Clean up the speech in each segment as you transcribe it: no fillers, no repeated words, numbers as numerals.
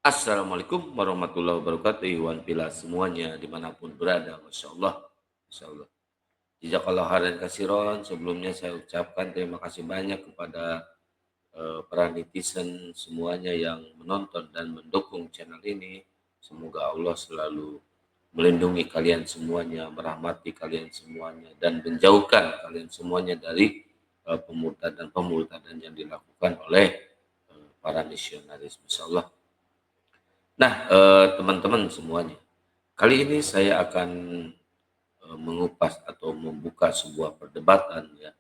Assalamualaikum warahmatullahi wabarakatuh. Iwan Pila semuanya dimanapun berada. Masya Allah. Masya Allah. Jazakallah khairan kasiron. Sebelumnya saya ucapkan terima kasih banyak kepada para netizen semuanya yang menonton dan mendukung channel ini. Semoga Allah selalu melindungi kalian semuanya, merahmati kalian semuanya, dan menjauhkan kalian semuanya dari pemurtadan yang dilakukan oleh para misionaris. Masya Allah. Nah, teman-teman semuanya, kali ini saya akan mengupas atau membuka sebuah perdebatan ya.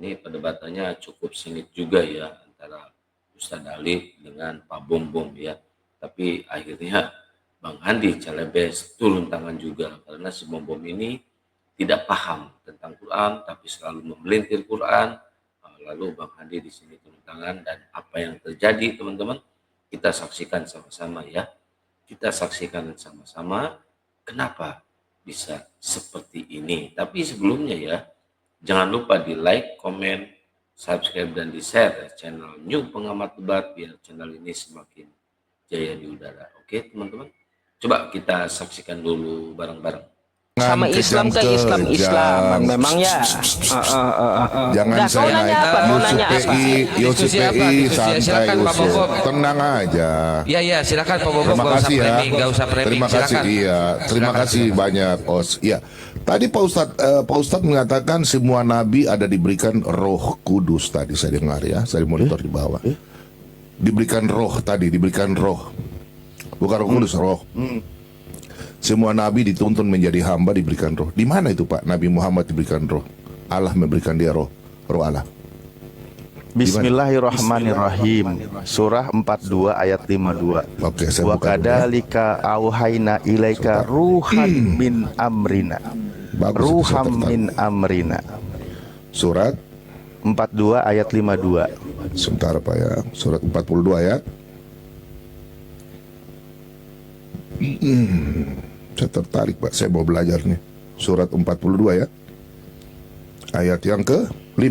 Ini perdebatannya cukup sengit juga ya antara Ustadz Alif dengan Pak Bom Bom ya. Tapi akhirnya Bang Andi Calebes turun tangan juga karena si Bom Bom ini tidak paham tentang Quran tapi selalu memelintir Quran. Lalu Bang Andi di sini turun tangan dan apa yang terjadi teman-teman kita saksikan sama-sama ya. Kita saksikan sama-sama kenapa bisa seperti ini. Tapi sebelumnya ya, jangan lupa di like, komen, subscribe, dan di share channel New Pengamat Debat biar channel ini semakin jaya di udara. Oke teman-teman, coba kita saksikan dulu bareng-bareng. Sama Islam ke Islam memang ya. Jangan Nah, saya nanya apa? Mau nanya apa? Yosef PI santai Silakan, Pak Yosef. Bobom. Tenang aja. Iya, silakan Pak Bobom. Terima kasih ya. Terima kasih silakan. iya. Terima kasih banyak Os. Iya. Tadi Pak Ustadz mengatakan semua nabi ada diberikan Roh Kudus tadi saya dengar ya. Saya monitor di bawah. Diberikan roh tadi, diberikan roh. Bukan Roh Kudus, roh. Semua nabi dituntun menjadi hamba diberikan roh. Di mana itu Pak? Nabi Muhammad diberikan roh. Allah memberikan dia roh. Roh Allah. Bismillahirrahmanirrahim. Surah 42 ayat 52. Oke, saya Wa buka dulu ya. kadzalika auhayna ilaika ruhan min amrina. Bagus, Ruham saya min amrina. Surat 42 ayat 52. sebentar Pak ya. Surat 42 ayat. Saya tertarik Pak. Saya mau belajar nih. Surat 42 ya. Ayat yang ke-5.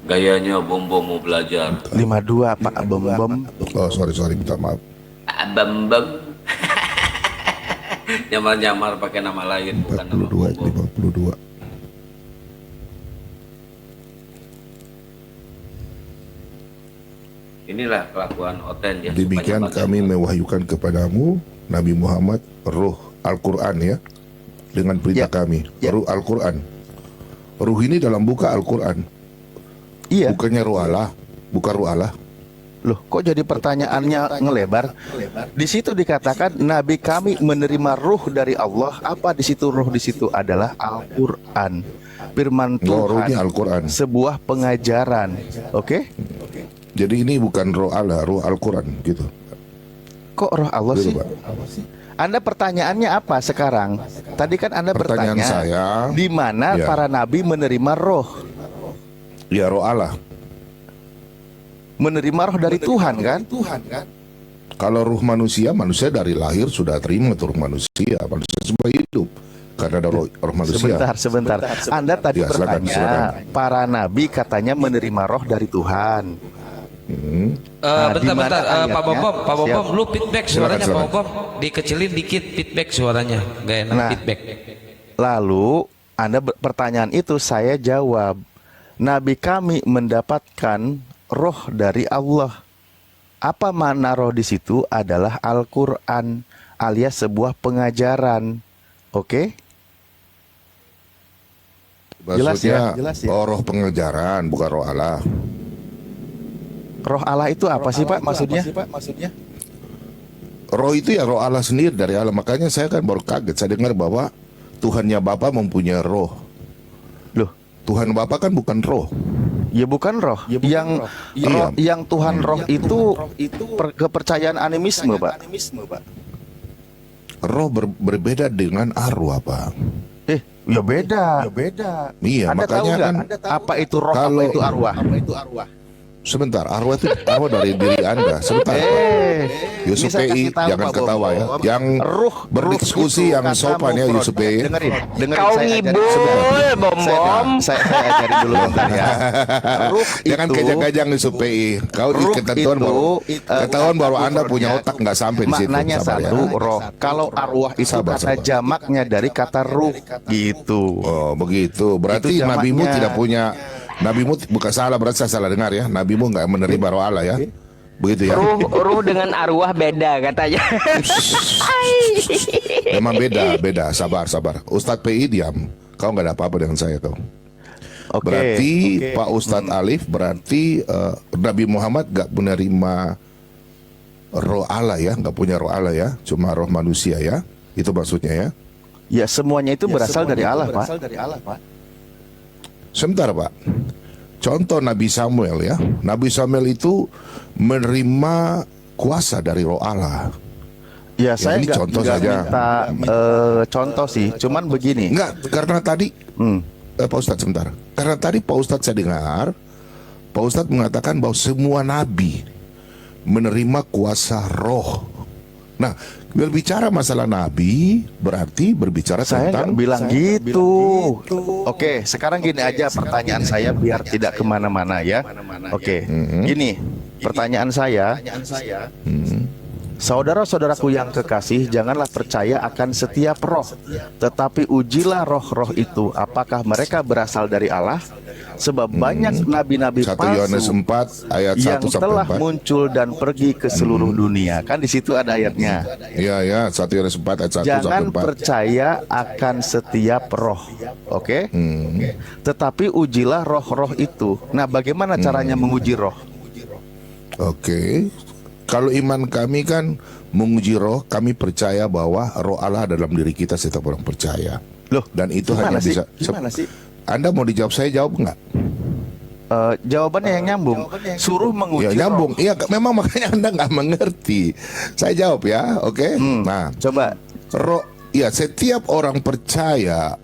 Gayanya Bom Bom mau belajar. 52 Pak Bom. Oh sorry minta maaf. Bam Bam. Nyamar-nyamar pakai nama lain bukan nama 42 Bom ayat Bom. 52. Inilah kelakuan Oten ya. Demikian kami mewahyukan kepadamu Nabi Muhammad roh Al-Quran ya. Dengan perintah kami. Roh Al-Quran. Ruh ini dalam buka Al-Quran. Iya. Bukannya roh Allah. Bukan roh Allah. Loh, kok jadi pertanyaannya ngelebar? Di situ dikatakan Nabi kami menerima ruh dari Allah. Apa di situ ruh di situ adalah Al-Qur'an. Firman Ruhnya Tuhan. Al-Quran. Sebuah pengajaran. Oke? Jadi ini bukan roh Allah, roh Al-Quran gitu. Kok roh Allah Gitu, sih? Pak. Anda pertanyaannya apa sekarang? Tadi kan Anda Pertanyaan bertanya saya, di mana ya. para nabi menerima roh? Ya roh Allah. Menerima roh dari Tuhan kan? Kalau ruh manusia dari lahir sudah terima tuh ruh manusia. Manusia semua hidup karena ada roh manusia. Sebentar. Anda tadi Ya, silakan, bertanya silakan. para nabi katanya menerima roh dari Tuhan. Nah, di mana Bentar, ayatnya? Pak Bobom, Siap. lu feedback suaranya Silakan. Pak Bobom, dikecilin dikit feedback suaranya, gak enak Nah. feedback. Lalu Anda pertanyaan itu saya jawab, Nabi kami mendapatkan roh dari Allah. Apa makna roh di situ adalah Al-Quran alias sebuah pengajaran. Oke? Maksudnya Jelas ya? roh pengejaran bukan roh Allah. Roh Allah itu apa sih Pak maksudnya? Roh itu ya roh Allah sendiri dari Allah. Makanya saya kan baru kaget. Saya dengar bahwa Tuhannya Bapa mempunyai roh. Loh, Tuhan Bapa kan bukan roh. ya bukan roh. Yang Iya. roh, yang Tuhan roh itu kepercayaan animisme Pak. Roh berbeda dengan arwah Pak. Ya beda. Iya Anda tahu makanya nggak kan apa itu roh, apa kalau- itu arwah? Sebentar, arwah itu arwah dari diri Anda. Sebentar, Pak. Yusuf Bisa PI, kasih tahu, jangan Pak ketawa ya. Bobom. Yang berdiskusi itu yang katamu, sopan ya, Bro. Yusuf PI. Dengerin Kau saya ajarin ngibul, Bom-bom. Saya ajarin dulu bentar ya. Ruh Jangan itu- kejang-kejang Yusuf PI. Kau di Ruh ketahuan itu, baru ketahuan baru Anda Maknanya punya otak nggak sampai di situ. Maknanya Sabar ya. satu, roh. Kalau arwah itu Sabar, kata sabar. jamaknya dari kata ruh gitu. Oh begitu. Berarti Itu nabimu jamaknya. tidak punya. Nabimu bukan salah, berarti saya salah dengar ya. Nabimu nggak menerima roh Allah ya. Begitu ya. Ruh dengan arwah beda katanya. Memang beda. Sabar. Ustadz PI diam. Kau nggak ada apa-apa dengan saya kau. Oke. Berarti Pak Ustadz Alif berarti Nabi Muhammad gak menerima roh Allah ya, gak punya roh Allah ya, cuma roh manusia ya, itu maksudnya ya. Ya semuanya itu berasal dari Allah, Pak. Sebentar Pak, contoh Nabi Samuel ya, Nabi Samuel itu menerima kuasa dari roh Allah. Ya saya ini contoh saja. minta contoh sih, cuman begini. Enggak, karena tadi Pak Ustadz sebentar, karena tadi Pak Ustadz saya dengar, Pak Ustadz mengatakan bahwa semua nabi menerima kuasa roh. Nah, berbicara masalah nabi berarti berbicara Saya tentang nggak bilang gitu. Oke, sekarang gini aja pertanyaan saya biar tidak kemana-mana ya. Oke, gini pertanyaan saya. Saudara-saudaraku yang kekasih, janganlah percaya akan setiap roh, tetapi ujilah roh-roh itu, apakah mereka berasal dari Allah? Sebab banyak nabi-nabi 1 Yohanes palsu 4 ayat 1 yang sampai telah 4. muncul dan pergi ke seluruh dunia. Kan di situ ada ayatnya. Iya, 1 Yohanes 4 ayat 1 Jangan sampai 4. percaya akan setiap roh, oke? Tetapi ujilah roh-roh itu. Nah, bagaimana caranya menguji roh? Oke. Kalau iman kami kan menguji roh, kami percaya bahwa roh Allah ada dalam diri kita setiap orang percaya. Loh, Dan itu gimana hanya sih? bisa. Gimana sih? Anda mau dijawab, saya jawab nggak? Jawabannya yang nyambung. Suruh menguji Ya nyambung. roh. Iya, memang makanya Anda nggak mengerti. Saya jawab ya, oke? Nah, Coba. roh, ya setiap orang percaya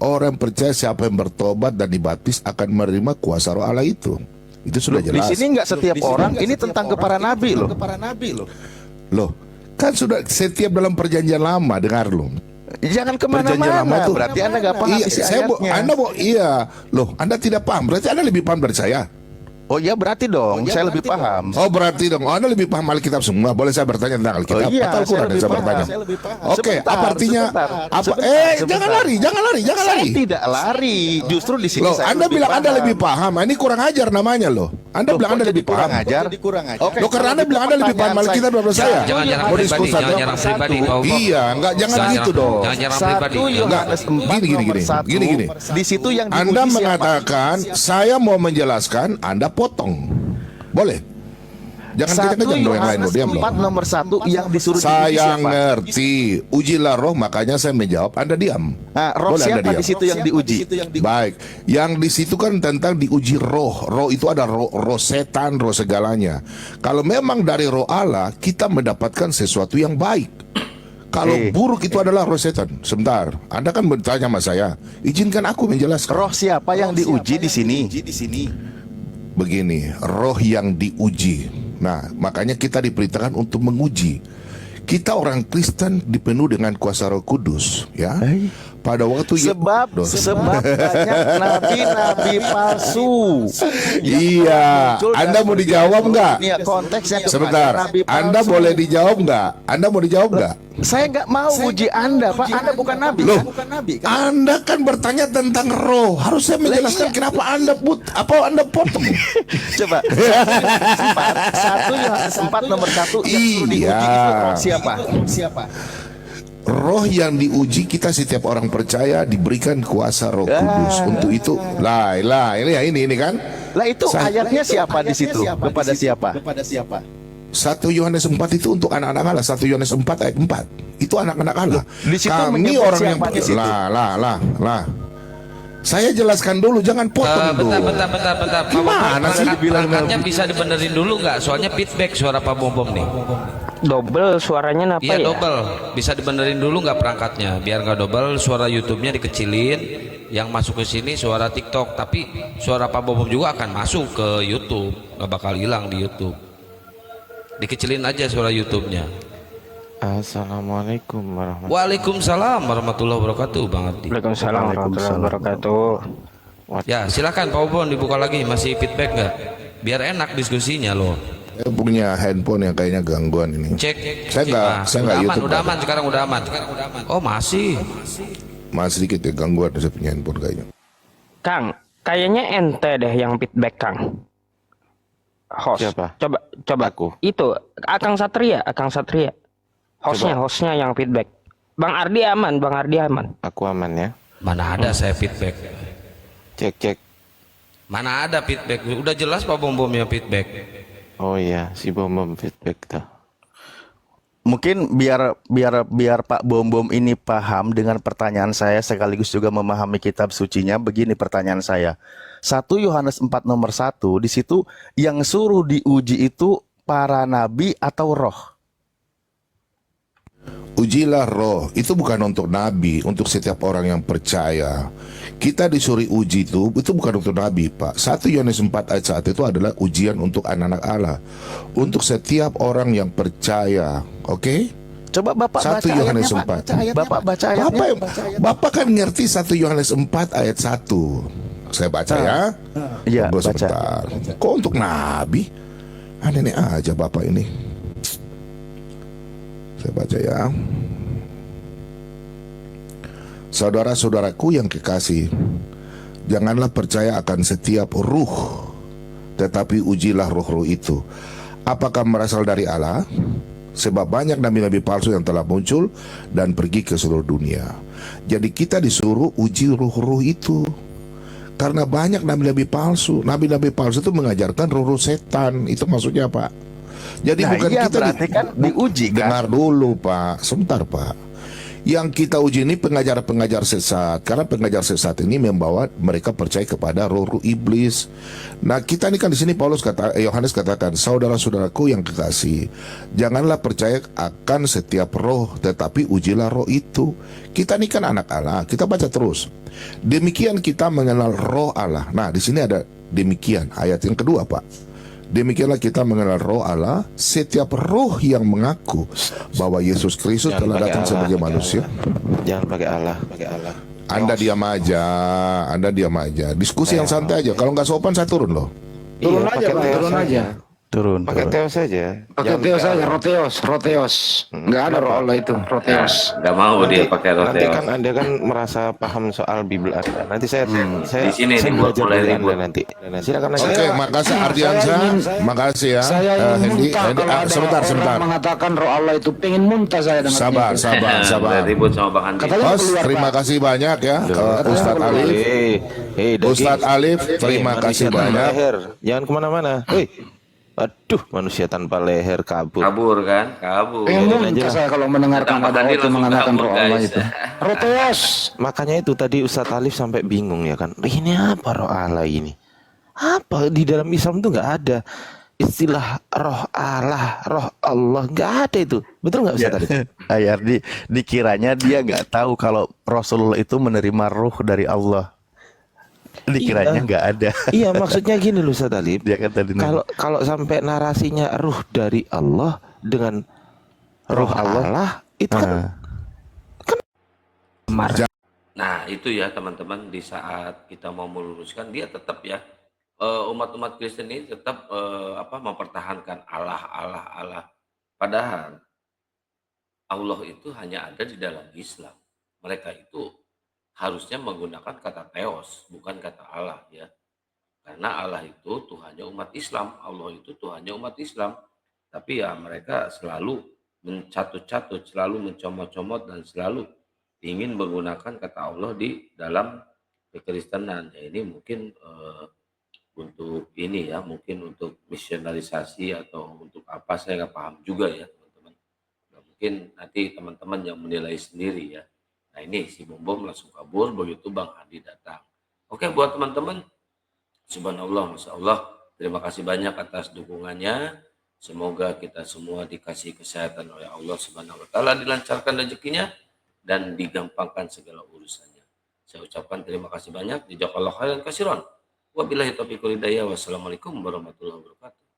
siapa yang bertobat dan dibaptis akan menerima kuasa roh Allah itu. Itu sudah Di jelas. sini nggak setiap orang. Ini tentang para nabi loh. Loh, kan sudah setiap dalam perjanjian lama, dengar loh. Jangan Perjanjian lama kemana-mana. tuh. Berarti Anda nggak paham Iya, isi saya ayatnya. iya. Loh, Anda tidak paham. Berarti Anda lebih paham dari saya. Oh iya berarti dong. Saya lebih paham. Oh, berarti dong. Oh, Anda lebih paham Alkitab semua. Boleh saya bertanya tentang Alkitab? Oh iya, Atau saya Al-Quran lebih yang saya paham. bertanya? Saya lebih paham. Oke, Sebentar, apa artinya? sebentar. Apa? Sebentar. Jangan lari. Saya tidak lari. Justru di sini Loh, saya Anda lebih bilang Anda paham. lebih paham. Ini kurang ajar namanya loh. Anda Loh, bilang kok Anda jadi lebih paham. kurang ajar? Oke, Loh, karena Anda bilang Anda lebih paham Alkitab daripada saya. Jangan nyerang Mau pribadi, diskusi jangan apa? nyerang pribadi, Pak Bobo. Iya, enggak, jangan gitu dong. Jangan nyerang pribadi. 1 Yohanes 4 Gini. nomor 1. Gini. Di situ yang diuji Anda siapa? mengatakan saya mau menjelaskan, Anda potong. Boleh? Jangan 1 kejang dong yang lain Yohanes loh, diam loh. 4 nomor 1 yang disuruh diuji Saya siapa? ngerti, ujilah roh, makanya saya menjawab, Anda diam. Nah, roh Boleh Anda siapa diam. di situ yang diuji? Baik, yang di situ kan tentang diuji roh. Roh itu ada roh setan, roh segalanya. Kalau memang dari roh Allah, kita mendapatkan sesuatu yang baik. Kalau buruk itu adalah roh setan. Sebentar, Anda kan bertanya sama saya. Izinkan aku menjelaskan. Roh siapa yang diuji di sini? Begini, roh yang diuji. Nah, makanya kita diperintahkan untuk menguji. Kita orang Kristen dipenuhi dengan kuasa Roh Kudus, ya. Pada waktu Sebab banyak nabi-nabi palsu. Iya, Muncul Anda dari mau dijawab nggak? dunia, konteksnya kepada Sebentar, nabi palsu. Anda boleh dijawab nggak? Anda mau dijawab nggak? Saya nggak mau uji Anda, Pak. Anda bukan nabi. Loh, kan? Anda kan bertanya tentang roh. Harus saya menjelaskan kenapa Anda Anda potong? Coba. 1 Yohanes 4 nomor 1 yang suruh diuji Iya. itu roh siapa? Roh yang diuji kita setiap orang percaya diberikan kuasa Roh Kudus. Untuk itu, ini kan. Lah itu ayatnya siapa di situ? Kepada siapa? 1 Yohanes 4 itu untuk anak-anak Allah. 1 Yohanes 4 ayat 4. Itu anak-anak Allah. Di situ Kami menyebut orang yang siapa di situ? lah. Saya jelaskan dulu, jangan potong dulu. Bentar. Gimana sih? Perangkatnya bisa dibenerin dulu nggak? Soalnya feedback suara Pak Bom nih. Double suaranya apa Iya ya? double. Bisa dibenerin dulu nggak perangkatnya? Biar nggak double. Suara YouTube-nya dikecilin. yang masuk ke sini suara TikTok, tapi suara Pak Bobom juga akan masuk ke YouTube, nggak bakal hilang di YouTube. Dikecilin aja suara YouTube-nya. Assalamualaikum warahmatullahi Waalaikumsalam warahmatullahi wabarakatuh, Bang Ardi. Waalaikumsalam warahmatullahi wabarakatuh. Ya silakan Pak Bobom dibuka lagi, masih feedback nggak? Biar enak diskusinya loh. Saya punya handphone yang kayaknya gangguan ini. Cek. Saya nggak udah YouTube. aman, udah aman sekarang udah aman. Oh masih. Masih sedikit ya gangguan saya punya handphone kayaknya. Kang, kayaknya ente deh yang feedback, Kang. Host. Siapa? Coba. Aku. Itu Akang Satria. Hostnya yang feedback. Bang Ardi aman. Aku aman ya. Mana ada saya feedback. Cek. Mana ada feedback. Udah jelas Pak Bom yang feedback. Oh iya, si Bom feedback tuh. Mungkin biar Pak Bom ini paham dengan pertanyaan saya sekaligus juga memahami kitab sucinya. Begini pertanyaan saya. 1 Yohanes 4 nomor 1 di situ yang suruh diuji itu para nabi atau roh? Ujilah roh, itu bukan untuk nabi, untuk setiap orang yang percaya. Kita disuruh uji itu bukan untuk nabi, Pak. 1 Yohanes 4 ayat 1 itu adalah ujian untuk anak-anak Allah, untuk setiap orang yang percaya. Oke? Coba Bapak 1 baca Yohanes ayatnya, 4. Pak. Bapak baca ayatnya. Bapak kan ngerti 1 Yohanes 4 ayat 1. Saya baca ya. Iya, Tunggu baca. sebentar. Kok untuk nabi? Aneh-aneh aja Bapak ini. Saya baca ya. Saudara-saudaraku yang kekasih, janganlah percaya akan setiap ruh, tetapi ujilah roh-roh itu, apakah berasal dari Allah? Sebab banyak nabi-nabi palsu yang telah muncul dan pergi ke seluruh dunia. Jadi kita disuruh uji roh-roh itu, karena banyak nabi-nabi palsu. Nabi-nabi palsu itu mengajarkan roh-roh setan. Itu maksudnya, Pak. Jadi Nah, bukan iya, kita berarti kan diuji, kan? Dengar dulu, Pak. Sebentar, Pak. Yang kita uji ini pengajar-pengajar sesat, karena pengajar sesat ini membawa mereka percaya kepada roh-roh iblis. Nah, kita ini kan di sini Yohanes katakan, saudara-saudaraku yang kekasih, janganlah percaya akan setiap roh, tetapi ujilah roh itu. Kita ini kan anak Allah, kita baca terus. Demikian kita mengenal roh Allah. Nah, di sini ada demikian ayat yang kedua, Pak. Demikianlah kita mengenal roh Allah, setiap roh yang mengaku bahwa Yesus Kristus telah datang sebagai manusia. Jangan pakai Allah. Anda diam aja. Diskusi yang santai aja. Kalau nggak sopan saya turun loh. Turun aja, Turun. Pakai teos saja. Pakai teos aja, roteos. Nggak ada roh Allah itu, roteos. Nggak mau dia pakai Nanti roteos. kan Anda kan merasa paham soal Bibel Anda. Nanti saya Di sini saya ribut, belajar mulai dari ribut. Anda nanti. Silakan aja. Oke, makasih Ardiansa. Makasih ya. Saya ingin Hendy. muntah kalau ada Sebentar. orang mengatakan roh Allah itu, pengen muntah saya dengar. Sabar. Ribut sama Bang Andi. Katanya Bos, keluar, terima Pak. kasih banyak ya, Ustadz Alif. Ustadz Alif, terima kasih banyak. Leher. Jangan kemana-mana. Aduh, manusia tanpa leher kabur. Kabur kan? Kabur. Pengen Biarin aja muntah lah. saya kalau mendengarkan Bang ada Andi orang yang langsung mengatakan kabur, roh Allah guys. itu. Roteos. Makanya itu tadi Ustadz Alif sampai bingung ya kan. Ini apa roh Allah ini? Apa di dalam Islam tuh nggak ada istilah roh Allah, roh Allah, nggak ada itu. Betul nggak Ustadz Alif? Ayar dikiranya dia nggak tahu kalau Rasulullah itu menerima ruh dari Allah. Dikiranya Iya. nggak ada. Iya, maksudnya gini loh Ustadz Alif. Dia kan tadi Kalau sampai narasinya ruh dari Allah dengan roh Allah itu kan Nah itu ya teman-teman, di saat kita mau meluruskan dia tetap ya, umat-umat Kristen ini tetap mempertahankan Allah. Padahal Allah itu hanya ada di dalam Islam. Mereka itu harusnya menggunakan kata theos, bukan kata Allah ya. Karena Allah itu Tuhannya umat Islam, Allah itu Tuhannya umat Islam. Tapi ya mereka selalu mencatut-catut, selalu mencomot-comot, dan selalu ingin menggunakan kata Allah di dalam kekristenan. Ya, ini mungkin untuk ini ya, mungkin untuk misionarisasi atau untuk apa, saya nggak paham juga ya teman-teman. Nah, mungkin nanti teman-teman yang menilai sendiri ya. Nah ini si Bom langsung kabur begitu Bang Andi datang. Oke, buat teman-teman, subhanallah, masya Allah, terima kasih banyak atas dukungannya. Semoga kita semua dikasih kesehatan oleh Allah Subhanahu wa Ta'ala, dilancarkan rezekinya dan digampangkan segala urusannya. Saya ucapkan terima kasih banyak. Jazakallahu khairan katsiran. Wabillahi taufiq wal hidayah. Wassalamualaikum warahmatullahi wabarakatuh.